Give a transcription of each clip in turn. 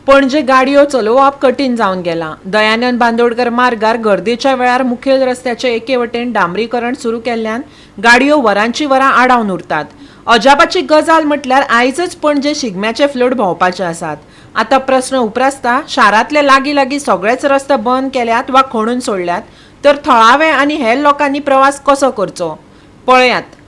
पणजे गाडयो चलोवप कठीण जावन गेला. दयानंद बांदोडकर मार्गार गर्देच्या वेळार मुखेल रस्त्याचे एके वटेन डांबरीकरण सुरू केल्ल्यान गाडयो वरांची वरां आडावन उरतात. अजापाची गजाल म्हटल्यार आयजच पणजे शिगम्याचे फ्लोट भोंवपाचे आसात. आतां प्रस्न उप्रासता, शारांतले लागीं लागीं सगळेच रस्ते बंद केल्यात वा खणून सोडल्यात, तर थळावे आनी हेर लोकांनी प्रवास कसो करचो? पळयात.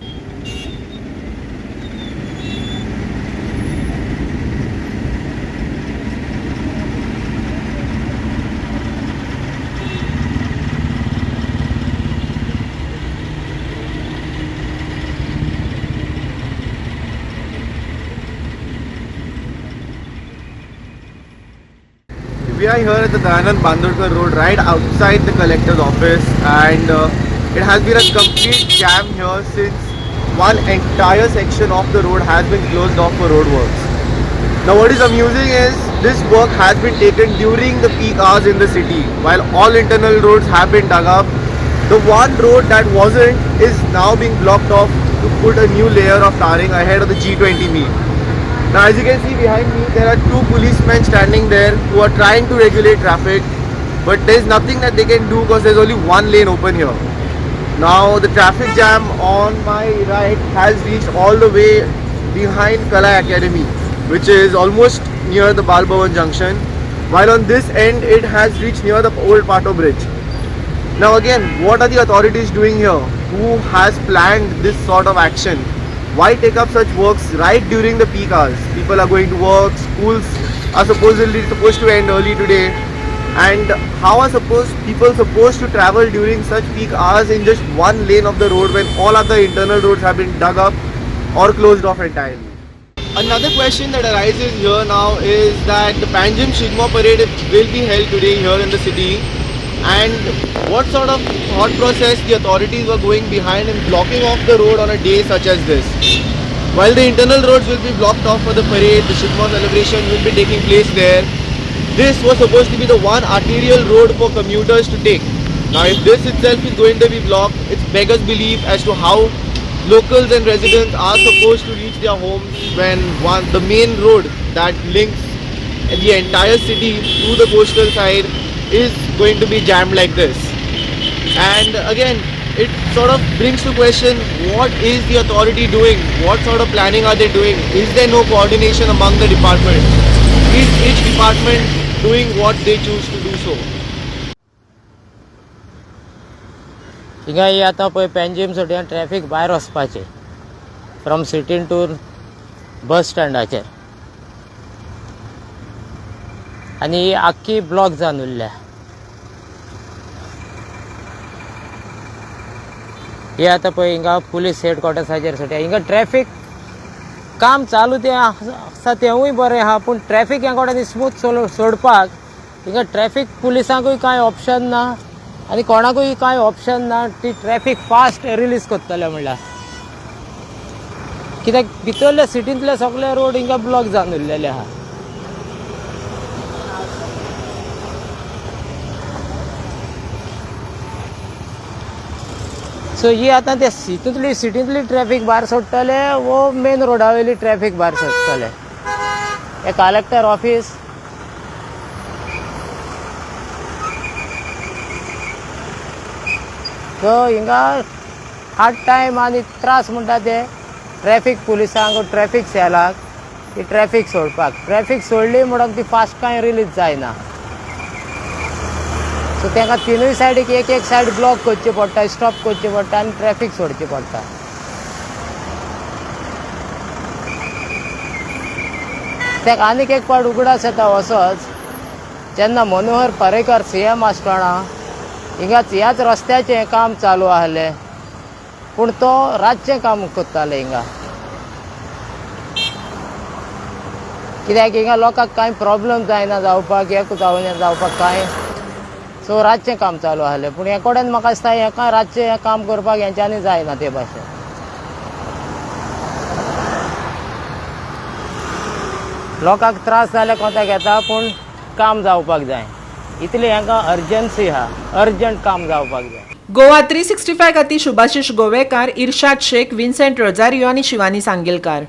We are here at the Dayanand Bandodkar Road, right outside the collector's office, and it has been a complete jam here since one entire section of the road has been closed off for road works. Now what is amusing is this work has been taken during the peak hours in the city, while all internal roads have been dug up. The one road that wasn't is now being blocked off to put a new layer of tarring ahead of the G20 meet. Now as you can see behind me, there are two policemen standing there who are trying to regulate traffic, but there is nothing that they can do because there is only one lane open here. Now the traffic jam on my right has reached all the way behind Kalai Academy, which is almost near the Bal Bhavan junction, while on this end it has reached near the old Pato bridge. Now again, what are the authorities doing here? Who has planned this sort of action? Why take up such works right during the peak hours? People are going to work, schools are supposed to end early today, and how are people supposed to travel during such peak hours in just one lane of the road when all other internal roads have been dug up or closed off entirely? Another question that arises here now is that the Panjim Shigmo parade will be held today here in the city, and what sort of thought process the authorities were going behind in blocking off the road on a day such as this. While the internal roads will be blocked off for the parade, the Shigmo celebration will be taking place there. This was supposed to be the one arterial road for commuters to take. Now if this itself is going to be blocked, it's beggars belief as to how locals and residents are supposed to reach their homes when the main road that links the entire city to the coastal side is going to be jammed like this. And again, it sort of brings to question, what is the authority doing? What sort of planning are they doing? Is there no coordination among the departments? Is each department doing what they choose to do so? हिंगा आतां पळय Panjim सुट्यान traffic भायर वचपाचें from सिटीन to बस स्टँडाचेर, आनी ही आख्खी block जावन उरल्या. हे आतां पळय हिंगा पुलीस हेडक्वॉर्टर्साचेर सुट्या. हिंगा ट्रॅफिक काम चालू तें आसा तेंवूय बरें आहा, पूण ट्रॅफिक ह्या कोणानी स्मूथ सोडपाक हिंगा ट्रॅफिक पुलिसांकूय कांय ऑप्शन ना आनी कोणाकूय कांय ऑप्शन ना. ती ट्रॅफिक फास्ट रिलीज करतले म्हणल्यार, कित्याक भितरल्या सिटींतले सगळे रोड हिंगा ब्लॉक जावन उरलेले आहा. सो ही आतां ते सिटींतली ट्रॅफिक भायर सोडटले वो मेन रोडा वयली ट्रॅफिक भायर सोडटले. हे कलेक्टर ऑफिस, सो हिंगा हार्ड टायम आनी त्रास म्हणटा ते ट्रॅफिक पुलिसांक ट्रॅफिक सेलाक ती ट्रॅफिक सोडपाक. ट्रॅफिक सोडली म्हणून ती फास्ट कांय रिलीज जायना. सो तांकां तिनूय सायडीक एक एक सायड ब्लॉक करची पडटा, स्टॉप करची पडटा आनी ट्रॅफिक सोडची पडटा. ताका आनीक एक पावट उगडास येता असोच, जेन्ना मनोहर पर्रीकर CM आसतना हिंगा ह्याच रस्त्याचें काम चालू आहलें, पूण तो रातचें काम करताले हिंगा, कित्याक हिंगा लोकांक कांय प्रॉब्लम जायना जावपाक, एक जावना जावपाक कांय. सो रातचें काम चालू आहलें, पूण हे कडेन म्हाका दिसता हेका रातचें हें काम करपाक हेंच्यांनी जायना ते भाशेन. लोकांक त्रास जाले कोंता घेता पूण काम जावपाक जाय इतली हांकां अर्जन्सी आहा अर्जंट काम जावपाक जाय. गोवा 365 खातीर शुभाशीश गोवेकार, इर्शाद शेख, विन्सेंट रोजारियो आनी शिवानी सांगेलकार.